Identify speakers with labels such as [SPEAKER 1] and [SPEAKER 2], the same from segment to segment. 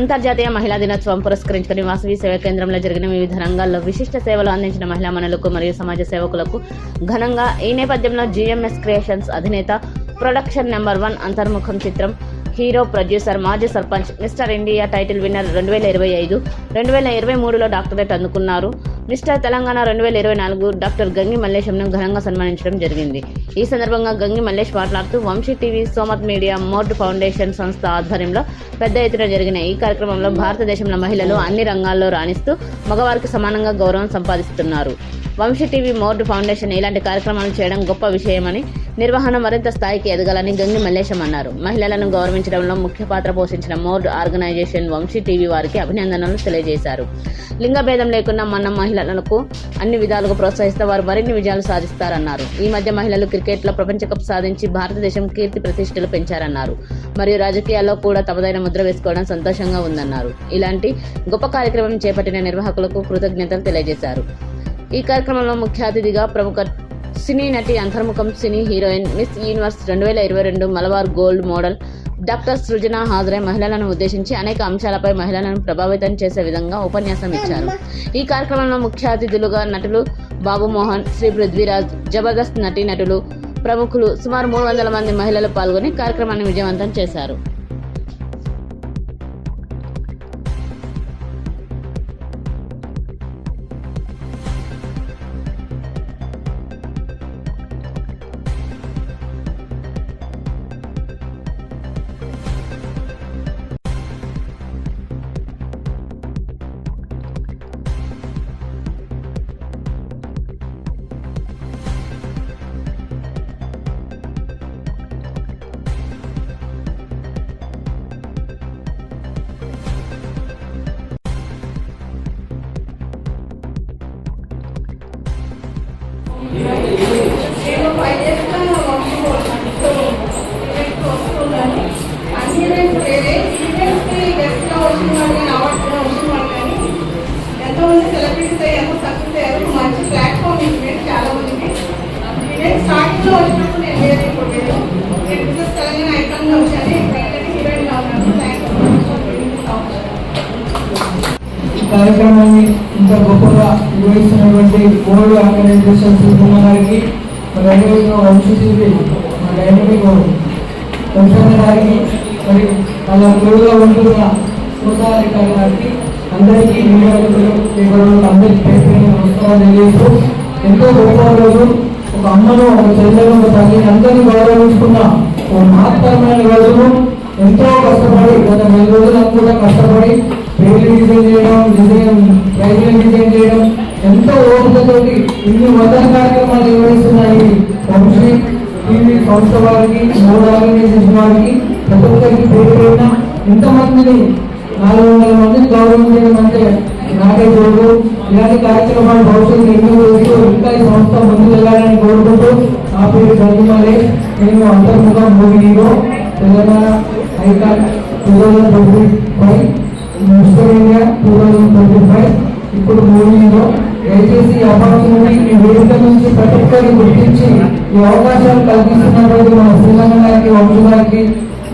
[SPEAKER 1] అంతర్జాతీయ మహిళా దినోత్సవం పురస్కరించుకుని వాసవి సేవా కేంద్రంలో జరిగిన వివిధ రంగాల్లో విశిష్ట సేవలు అందించిన మహిళా మనులకు మరియు సమాజ సేవకులకు ఘనంగా ఈ నేపథ్యంలో జీఎంఎస్ క్రియేషన్స్ అధినేత ప్రొడక్షన్ నెంబర్ 1 అంతర్ముఖం చిత్రం హీరో ప్రొడ్యూసర్ మాజీ sarpanch Mister India title winner 2025 2023లో డాక్టరేట్ అందుకున్నారు. మిస్టర్ తెలంగాణ 2024 డాక్టర్ గంగి మల్లేశంను ఘనంగా సన్మానించడం జరిగింది. ఈ సందర్భంగా గంగి మల్లేష్ మాట్లాడుతూ వంశీ టీవీ, సోమత్ మీడియా, మోర్డ్ ఫౌండేషన్ సంస్థ ఆధ్వర్యంలో పెద్ద ఎత్తున జరిగిన ఈ కార్యక్రమంలో భారతదేశంలో మహిళలు అన్ని రంగాల్లో రాణిస్తూ మగవారికి సమానంగా గౌరవం సంపాదిస్తున్నారు. వంశీ టీవీ, మోర్డ్ ఫౌండేషన్ ఇలాంటి కార్యక్రమాలు చేయడం గొప్ప విషయమని, నిర్వహణ మరింత స్థాయికి ఎదగాలని గంగి మల్లేశం అన్నారు. మహిళలను గౌరవించడంలో ముఖ్య పాత్ర పోషించిన మోర్డ్ ఆర్గనైజేషన్ వంశీ టీవీ వారికి అభినందనలు తెలియజేశారు. లింగ భేదం లేకుండా మన మహిళలకు అన్ని విధాలుగా ప్రోత్సహిస్తే వారు మరిన్ని విజయాలు సాధిస్తారన్నారు. ఈ మధ్య మహిళలు క్రికెట్లో ప్రపంచ కప్ సాధించి భారతదేశం కీర్తి ప్రతిష్టలు పెంచారన్నారు. మరియు రాజకీయాల్లో కూడా తమదైన ముద్ర వేసుకోవడం సంతోషంగా ఉందన్నారు. ఇలాంటి గొప్ప కార్యక్రమం చేపట్టిన నిర్వాహకులకు కృతజ్ఞతలు తెలియజేశారు. ఈ కార్యక్రమంలో ముఖ్య అతిథిగా ప్రముఖ సినీ నటి, అంతర్ముఖం సినీ heroine, Miss Universe 2022 Malabar gold model doctor Srujana హాజరై మహిళలను ఉద్దేశించి అనేక అంశాలపై మహిళలను ప్రభావితం చేసే విధంగా ఉపన్యాసం ఇచ్చారు. ఈ కార్యక్రమంలో ముఖ్య అతిథులుగా నటులు బాబు మోహన్, శ్రీ పృథ్వీరాజ్, జబర్దస్త్ నటీనటులు, ప్రముఖులు సుమారు 300 మంది మహిళలు పాల్గొని కార్యక్రమాన్ని విజయవంతం చేశారు.
[SPEAKER 2] కార్యక్రమాన్ని ఇంత గొప్పగా నిర్వహిస్తున్నటువంటి మోర్డ్ ఆర్గనైజేషన్ సూచన గారికి, అదేవిధంగా వంశీ టీవీ డైనమిక్ ప్రొఫెసర్ గారికి, మరి వాళ్ళ గురువుగా ఉంటున్న సూసాధికారి గారికి, అందరికీ అందరికీ పేరు నమస్కారాలు తెలియజేస్తూ, ఎంతో గొప్ప రోజు. ఒక అమ్మను, ఒక చెల్లెను, ఒక తల్లిని అందరినీ గౌరవించుకున్న ఒక మహత్తరమైన రోజును ఎంతో కష్టపడి గత 4 రోజులకు కూడా కష్టపడి డిజైన్ చేయడం, డిజైన్ చేయడం, ఎంతో ఓపికతోటి ఇన్ని వందల కార్యక్రమాలు నిర్వహిస్తున్నాయి. వంశీ టీవీ సంస్థ వారికి, మోర్డ్ ఆర్గనైజేషన్ వారికి, ప్రతి ఒక్కరికి పేరు పెట్టిన ఇంతమందిని 400 మందిని గౌరవించడం అంటే నాకే చూడు. ఇలాంటి కార్యక్రమాలు భవిష్యత్తు ఎన్నో చేస్తూ ఇంకా ఈ సంస్థ ముందుకు వెళ్ళాలని కోరుకుంటూ, నా పేరు చదువుమలే, నేను అంతర్ముఖం మూవీలో తెలంగాణ ఐకాన్ 2025 మిస్టర్ ఇండియా 2025 ఇప్పుడు మూవీలో దయచేసి ఈ ఆపర్చునిటీ ఈ వేదిక నుంచి ప్రతి ఒక్కరికి గుర్తించి ఈ అవకాశాలు కల్పిస్తున్నటువంటి మన శ్రీలంక గారికి, వంశీ గారికి,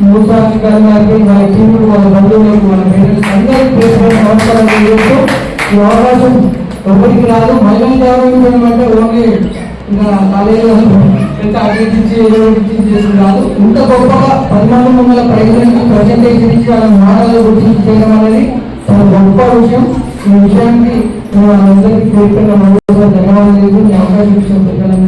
[SPEAKER 2] మూసాక్షి గారికి, వాళ్ళ టీములు, వాళ్ళ బంధువులకు, వాళ్ళ పేరెంట్స్ అందరికీ పేరు నమస్కారం చేస్తూ, ఈ అవకాశం ఎవరికి రాదు. మహిళలు గౌరవించడం అంటే ఓన్లీ ఇంకా కాలేజీలో ఎంత అభివృద్ధి చేసి రాదు. ఇంత గొప్పగా 10 మంది మమ్మల్ని ప్రజెంటేషన్ ఇచ్చి వాళ్ళ మోడల్ గుర్తించి చేయడం అనేది చాలా గొప్ప విషయం. ఈ విషయానికి అందరికీ పేరు ధన్యవాదాలు. అవకాశం విషయం పెట్టాలని